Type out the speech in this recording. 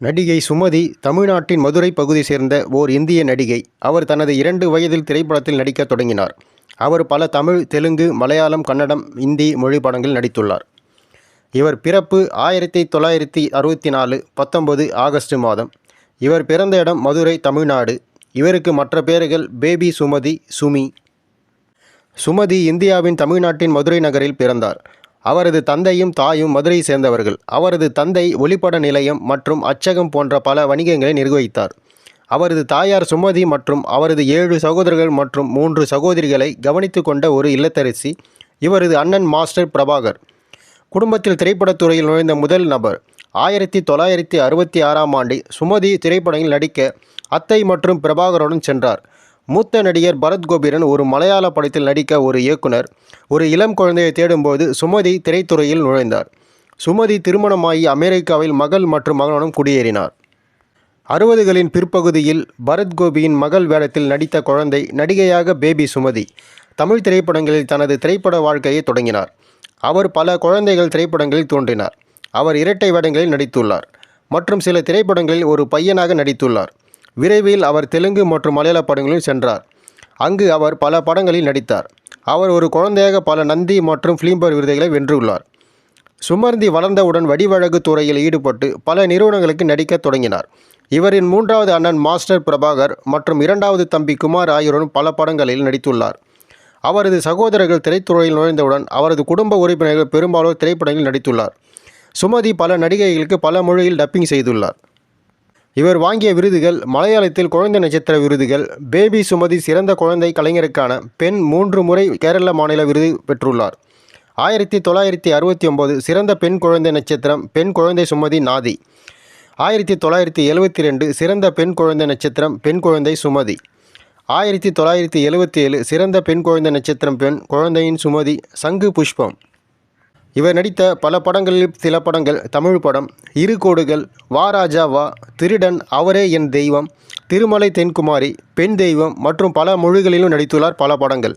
நடிகை சுமதி தமிழ்நாட்டின் மதுரை பகுதி சேர்ந்த ஓர் இந்திய நடிகை. அவர் தனது 2 வயதில் திரைப்படத்தில் நடிக்கத் தொடங்கினார். அவர் பல தமிழ், தெலுங்கு, மலையாளம், கன்னடம், இந்தி மொழி படங்களில் நடித்துள்ளார். இவர் பிறப்பு 1964 19 ஆகஸ்ட் மாதம். இவர் பிறந்த இடம் மதுரை, தமிழ்நாடு. இவருக்கு மற்ற பெயர்கள் பேபி சுமதி, சுமி. சுமதி இந்தியாவின் தமிழ்நாட்டின் மதுரை நகரில் பிறந்தார். அவரது தந்தையும் தாயும் மதுரை சேர்ந்தவர்கள். அவரது தந்தை ஒளிப்பட நிலையம் மற்றும் அச்சகம் போன்ற பல வணிகங்களை நிர்வகித்தார். அவரது தாயார் சுமதி மற்றும் அவரது 7 சகோதரர்கள் மற்றும் 3 சகோதரிகளை கவனித்து கொண்ட ஒரு இல்லத்தரசி. இவரது அண்ணன் மாஸ்டர் பிரபாகர். குடும்பத்தில் திரைப்படத்துறையில் நுழைந்த முதல் நபர். 1966ஆம் ஆண்டில் சுமதி திரைப்படங்களில் நடிக்க அத்தை மற்றும் பிரபாகருடன் சென்றார். மூத்த நடிகர் பரத் கோபியுடன் ஒரு மலையாள படத்தில் நடிக்க ஒரு இயக்குனர் ஒரு இளம் குழந்தையை தேடும்போது சுமதி திரைத்துறையில் நுழைந்தார். சுமதி திருமணமாகி அமெரிக்காவில் மகள் மற்றும் மகனுடன் குடியேறினார். 60களின் பிற்பகுதியில் பரத் கோபியின் மகள் வேடத்தில் நடித்த குழந்தை நடிகையாக பேபி சுமதி. தமிழ் திரைப்படங்களில் தனது திரைப்பட வாழ்க்கையை தொடங்கினார். அவர் பல குழந்தைகள் திரைப்படங்களில் தோன்றினார். அவர் இரட்டை வேடங்களில் நடித்துள்ளார் மற்றும் சில திரைப்படங்களில் ஒரு பையனாக நடித்துள்ளார். விரைவில் அவர் தெலுங்கு மற்றும் மலையாள படங்களில் சென்றார். அங்கு அவர் பல படங்களில் நடித்தார். அவர் ஒரு குழந்தையாக பல நந்தி மற்றும் ஃபிலிம்பேர் விருதுகளை வென்றுள்ளார். சுமதி வளர்ந்தவுடன் வடிவழகு துறையில் ஈடுபட்டு பல நிறுவனங்களுக்கு நடிக்க தொடங்கினார். இவரின் 3வது அண்ணன் மாஸ்டர் பிரபாகர் மற்றும் 2வது தம்பி குமார் ஆகியோருடன் பல படங்களில் நடித்துள்ளார். அவரது சகோதரர்கள் திரைத்துறையில் நுழைந்தவுடன் அவரது குடும்ப உறுப்பினர்கள் பெரும்பாலோர் திரைப்படங்களில் நடித்துள்ளார். சுமதி பல நடிகைகளுக்கு பல மொழியில் டப்பிங் செய்துள்ளார். இவர் வாங்கிய விருதுகள்: மலையாளத்தில் குழந்தை நட்சத்திர விருதுகள். பேபி சுமதி சிறந்த குழந்தை கலைஞருக்கான பெண் 3 முறை கேரள மாநில விருது பெற்றுள்ளார். 1969 சிறந்த பெண் குழந்தை நட்சத்திரம் பெண் குழந்தை சுமதி நாதி. 1972 சிறந்த பெண் குழந்தை நட்சத்திரம் பெண் குழந்தை சுமதி. 1977 சிறந்த பெண் குழந்தை நட்சத்திரம் பெண் குழந்தையின் சுமதி சங்கு புஷ்பம். இவர் நடித்த பல படங்களில் சில படங்கள்: தமிழ் படம் இரு கோடுகள், வா ராஜா வா, திருடன், அவரே என் தெய்வம், திருமலை தென்குமாரி, பெண் தெய்வம் மற்றும் பல மொழிகளிலும் நடித்துள்ளார் பல படங்கள்.